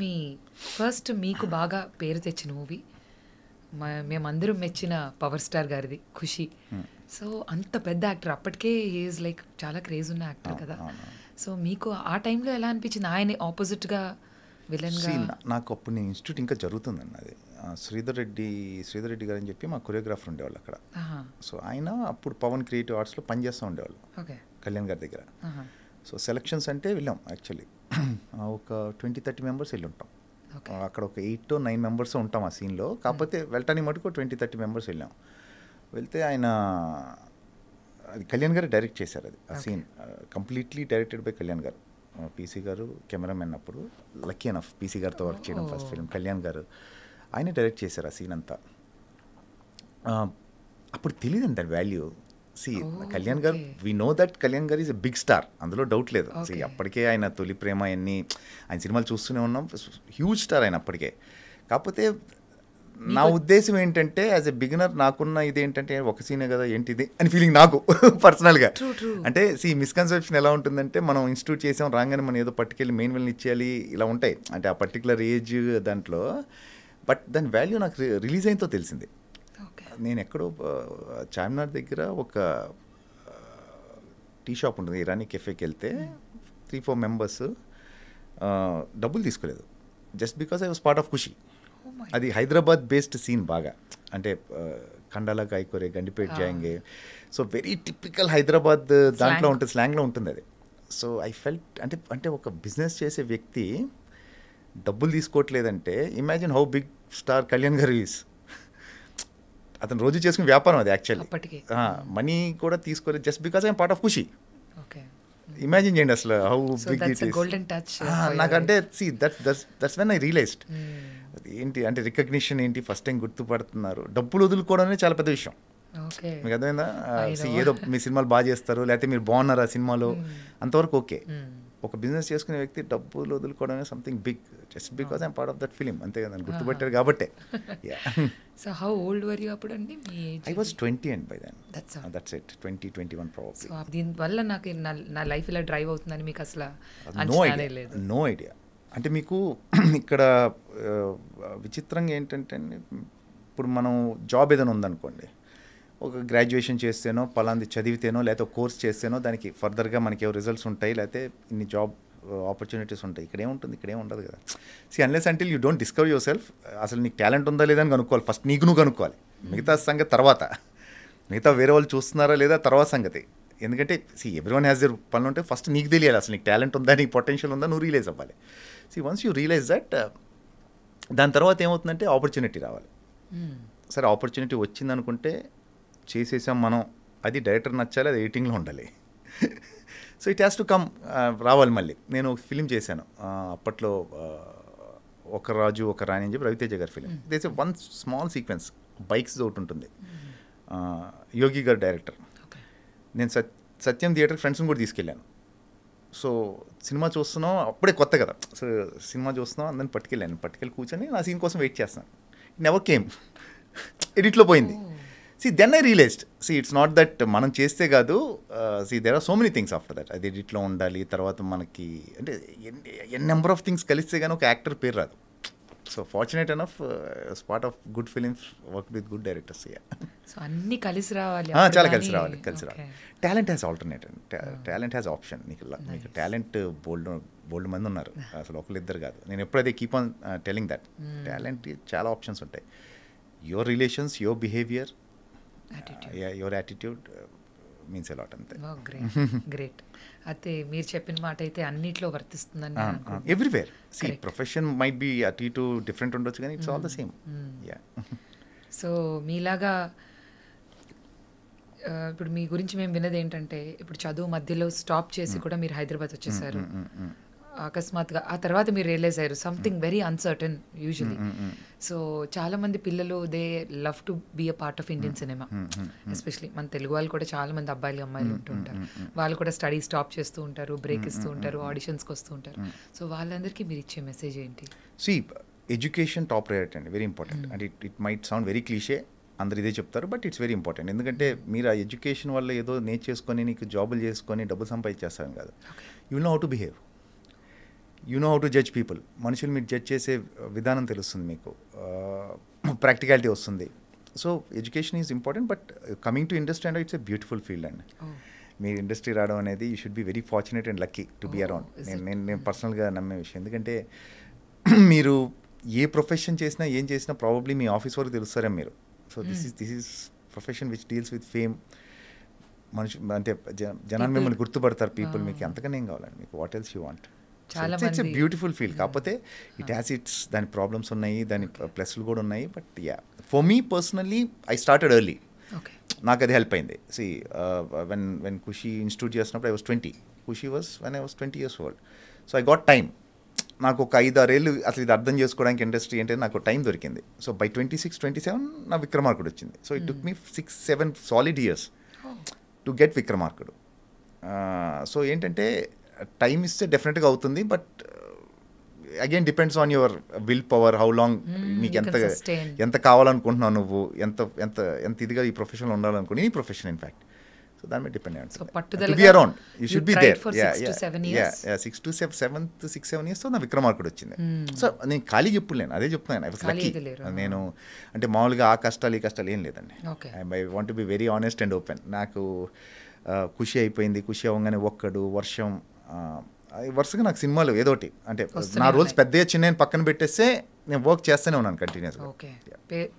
మీ first మీకు బాగా పేరు తెచ్చిన మూవీ మేమందరం మెచ్చిన పవర్ స్టార్ గారిది ఖుషి. సో అంత పెద్ద యాక్టర్, అప్పటికే ఈజ్ లైక్ చాలా క్రేజ్ ఉన్న యాక్టర్ కదా. సో మీకు ఆ టైంలో ఎలా అనిపించింది ఆయన ఆపోజిట్గా విలన్గా? నాకు అప్పుడు నేను ఇన్స్టిట్యూట్ ఇంకా జరుగుతుందండి అది. శ్రీధర్ రెడ్డి గారు అని చెప్పి మా కొరియోగ్రాఫర్ ఉండేవాళ్ళు అక్కడ. సో ఆయన అప్పుడు పవన్ క్రియేటివ్ ఆర్ట్స్లో పనిచేస్తూ ఉండేవాళ్ళు కళ్యాణ్ గారి దగ్గర. సో సెలక్షన్స్ అంటే వెళ్ళాం యాక్చువల్లీ. ఒక 20-30 మెంబర్స్ వెళ్ళి ఉంటాం అక్కడ. ఒక 8 to 9 మెంబర్స్ ఉంటాం ఆ సీన్లో. కాకపోతే వెళ్ళటానికి మటుకు 20-30 మెంబర్స్ వెళ్ళాం. వెళ్తే ఆయన అది కళ్యాణ్ గారు డైరెక్ట్ చేశారు అది ఆ scene. Completely directed by Kalyan garu. PC garu cameraman. అప్పుడు లక్కీ ఎనఫ్ పీసీ గారితో వర్క్ చేయడం ఫస్ట్ ఫిల్మ్. కళ్యాణ్ గారు ఆయన డైరెక్ట్ చేశారు ఆ సీన్ అంతా. అప్పుడు తెలియదండి దాని వాల్యూ. కళ్యాణ్ గారు, వీ నో దట్ కళ్యాణ్ గారు ఈజ్ ఎ బిగ్ స్టార్, అందులో డౌట్ లేదు. అప్పటికే ఆయన తొలి ప్రేమ అన్నీ ఆయన సినిమాలు చూస్తూనే ఉన్నాం. హ్యూజ్ స్టార్ ఆయన అప్పటికే. కాకపోతే నా ఉద్దేశం ఏంటంటే యాజ్ ఎ బిగినర్ నాకున్న ఇదేంటంటే ఒక సీనే కదా ఏంటిది అని ఫీలింగ్ నాకు పర్సనల్గా. అంటే మిస్కన్సెప్షన్ ఎలా ఉంటుందంటే మనం ఇన్స్టిట్యూట్ చేసాం రాగానే మనం ఏదో పట్టుకెళ్ళి మెయిన్ విల్ని ఇచ్చేయాలి ఇలా ఉంటాయి. అంటే ఆ పర్టికులర్ ఏజ్ దాంట్లో. బట్ దాని వాల్యూ నాకు రిలీజ్ అయినతో తెలిసింది. నేను ఎక్కడో చార్మినార్ దగ్గర ఒక టీ షాప్ ఉంటుంది, ఇరానీ కెఫేకి వెళ్తే 3-4 మెంబర్స్ డబ్బులు తీసుకోలేదు. Just because I was part of Kushi. అది హైదరాబాద్ బేస్డ్ సీన్ బాగా. అంటే కండాలా కాయకూరే, గండిపేట్ జాయింగే. సో వెరీ టిపికల్ హైదరాబాద్ దాంట్లో ఉంటుంది, స్లాంగ్లో ఉంటుంది అది. సో ఐ ఫెల్ట్ అంటే ఒక బిజినెస్ చేసే వ్యక్తి డబ్బులు తీసుకోవట్లేదంటే imagine how big star Kalyan garu is. అతను రోజు చేసుకునే వ్యాపారం అది యాక్చువల్లీ. మనీ కూడా తీసుకోలేదు just because I'm part of Khushi. Imagine చేయండి అసలు హౌ బిగ్ ఇట్ ఈస్. నాకంటే దట్స్ వెన్ ఐ రియలైజ్డ్ ఏంటి అంటే రికగ్నిషన్ ఏంటి, ఫస్ట్ టైం గుర్తుపడుతున్నారు. డబ్బులు వదులుకోవడం అనేది చాలా పెద్ద విషయం. మీకు అర్థమైందా? ఏదో మీ సినిమాలు బాగా చేస్తారు లేకపోతే మీరు బాగున్నారు ఆ సినిమాలో, అంతవరకు ఓకే. ఒక బిజినెస్ చేసుకునే వ్యక్తి డబ్బులు వదులుకోవడం అనేది something big just because I'm part of that film. అంతే కదా, గుర్తుపెట్టారు కాబట్టే. So how old were you అప్పుడు అండి? I was 20 and by then. That's it. 20-21 probably. So దీనివల్ల నాకు నా లైఫ్ ఇలా డ్రైవ్ అవుతుందని మీకు అసలు నో ఐడియా. అంటే మీకు ఇక్కడ విచిత్రంగా ఏంటంటే ఇప్పుడు మనం జాబ్ ఏదైనా ఉందనుకోండి, ఒక గ్రాడ్యుయేషన్ చేస్తేనో పలాంది చదివితేనో లేకపోతే కోర్స్ చేస్తేనో దానికి ఫర్దర్గా మనకి ఏవో రిజల్ట్స్ ఉంటాయి లేకపోతే ఇన్ని జాబ్ ఆపర్చునిటీస్ ఉంటాయి. ఇక్కడ ఏముంటుంది? ఇక్కడ ఏముండదు కదా. Unless until you don't discover your self. అసలు నీకు టాలెంట్ ఉందా లేదా అని కనుక్కోవాలి ఫస్ట్. నీకు నువ్వు కనుక్కోవాలి. మిగతా సంగతి తర్వాత. మిగతా వేరే వాళ్ళు చూస్తున్నారా లేదా తర్వాత సంగతి. ఎందుకంటే ఎవ్రీవన్ హ్యాస్ దేర్ పనులు ఉంటే ఫస్ట్ నీకు తెలియాలి అసలు నీకు టాలెంట్ ఉందా, నీకు పొటెన్షియల్ ఉందా, నువ్వు రియలైజ్ అవ్వాలి. వన్స్ యూ రియలైజ్ దట్, దాని తర్వాత ఏమవుతుందంటే ఆపర్చునిటీ రావాలి. సరే ఆపర్చునిటీ వచ్చింది అనుకుంటే చేసేసాం మనం, అది డైరెక్టర్ నచ్చాలి, అది ఎడిటింగ్లో ఉండాలి. So it has to come, రావాలి మళ్ళీ. నేను ఒక ఫిలిం చేశాను అప్పట్లో, ఒక రాజు ఒక రాణి అని చెప్పి రవితేజ గారి film. This one small sequence bikes ఒకటి ఉంటుంది. యోగి గారు డైరెక్టర్. నేను సత్యం థియేటర్ ఫ్రెండ్స్ని కూడా తీసుకెళ్ళాను. సో సినిమా చూస్తున్నాం, అప్పుడే కొత్త కదా. సో సినిమా చూస్తున్నాం, అందరిని పట్టుకెళ్ళి కూర్చొని నా సీన్ కోసం వెయిట్ చేస్తాను. ఇట్ నెవర్ కేమ్, ఎడిట్లో పోయింది. Then I realized, it's not that మనం చేస్తే కాదు. There are so many things after that. అది ఎడిట్లో ఉండాలి, తర్వాత మనకి అంటే నెంబర్ ఆఫ్ థింగ్స్ కలిస్తే కానీ ఒక యాక్టర్ పేరు రాదు. So fortunate enough part of good films, work with good directors. So అన్నీ కలిసి రావాలి, చాలా కలిసి రావాలి. Talent has alternate, talent has option. మీకు టాలెంట్ బోల్డ్ మంది ఉన్నారు, అసలు ఒకరిద్దరు కాదు. నేను ఎప్పుడైతే keep on telling that talent చాలా ఆప్షన్స్ ఉంటాయి. Your relations, your behaviour, your attitude means a lot. అంతే. గ్రేట్. అయితే మీరు చెప్పిన మాట అయితే అన్నిట్లో వర్తిస్తుందని. ఎవ్రీవేర్. ప్రొఫెషన్ మైట్ బి అటు ఇటు డిఫరెంట్ ఉండొచ్చు కానీ it's all the same. So మీలాగా ఇప్పుడు మీ గురించి మేము విన్నది ఏంటంటే, ఇప్పుడు చదువు మధ్యలో స్టాప్ చేసి కూడా మీరు హైదరాబాద్ వచ్చేసారు అకస్మాత్తుగా. ఆ తర్వాత మీరు రియలైజ్ అయ్యారు something very uncertain usually. So చాలా మంది పిల్లలు they love to be a part of Indian cinema. Especially మన తెలుగు వాళ్ళు కూడా చాలా మంది అబ్బాయిలు అమ్మాయిలు ఉంటూ ఉంటారు. వాళ్ళు కూడా స్టడీ స్టాప్ చేస్తూ ఉంటారు, బ్రేక్ ఇస్తూ ఉంటారు, ఆడిషన్స్కి వస్తూ ఉంటారు. సో వాళ్ళందరికీ మీరు ఇచ్చే మెసేజ్ ఏంటి? ఎడ్యుకేషన్ టాప్ ప్రయారిటీ అండి, వెరీ ఇంపార్టెంట్. అంటే it might sound very cliche, అందరు ఇదే చెప్తారు, బట్ ఇట్స్ వెరీ ఇంపార్టెంట్. ఎందుకంటే మీరు ఆ ఎడ్యుకేషన్ వల్ల ఏదో నేర్చేసుకొని నీకు జాబులు చేసుకొని డబ్బులు సంపాదించేస్తారని కాదు. You will know how to behave. You know how to judge people. మనుషులు మీరు జడ్జ్ చేసే విధానం తెలుస్తుంది మీకు, ప్రాక్టికాలిటీ వస్తుంది. So education is important, but coming to industry and it's a beautiful field అండి. మీరు ఇండస్ట్రీ రావడం అనేది you should be very fortunate and lucky to be around. నేను పర్సనల్గా నమ్మే విషయం. ఎందుకంటే మీరు ఏ ప్రొఫెషన్ చేసినా ఏం చేసినా ప్రాబబ్లీ మీ ఆఫీస్ వరకు తెలుస్తారే మీరు. So this is profession which deals with fame. మనిషి అంటే జనాన్ని మిమ్మల్ని గుర్తుపడతారు పీపుల్. మీకు ఎంతకన్నా ఏం కావాలండి, మీకు what else you want. It's a beautiful feel. కాకపోతే ఇట్ హ్యాస్ ఇట్స్ దాని ప్రాబ్లమ్స్ ఉన్నాయి, దాని ప్లస్లు కూడా ఉన్నాయి. But yeah, for me personally I started early. నాకు అది హెల్ప్ అయింది. సి వెన్ ఖుషి ఇన్స్టిట్యూట్ చేసినప్పుడు I was 20, Khushi was when I was 20 years old. So I got time. నాకు ఒక 5-6 ఏళ్ళు అసలు ఇది అర్థం చేసుకోవడానికి ఇండస్ట్రీ ఏంటంటే నాకు టైం దొరికింది. సో బై 26-27 నా విక్రమార్కుడు వచ్చింది. So it took me 6-7 solid years to get Vikramarkudu. So ఏంటంటే టైం ఇస్తే డెఫినెట్గా అవుతుంది, but again depends on your will power, how long నీకు ఎంత కావాలనుకుంటున్నావు, నువ్వు ఎంత ఎంత ఎంత ఇదిగా ఈ ప్రొఫెషన్లో ఉండాలనుకుని, ఈ ప్రొఫెషన్ ఇన్ఫ్యాక్ట్. సో దాని మీద డిపెండ్ అయ్యి to be around, you should be there. 6 to 7 years నా విక్రమార్కుడు వచ్చింది. సో నేను ఖాళీగా ఎప్పుడు లేను, అదే చెప్తున్నాను. I was lucky. నేను అంటే మామూలుగా ఆ కష్టాలు ఈ కష్టాలు ఏం లేదండి. I want to be very honest and open. నాకు ఖుషి అయిపోయింది. ఖుషి అవ్వగానే ఒక్కడు వర్షం, వరుసగా నాకు సినిమాలు ఏదోటి అంటే నా రోల్స్ పెద్దగా చిన్న పక్కన పెట్టేస్తే నేను వర్క్ చేస్తూనే ఉన్నాను కంటిన్యూస్గా.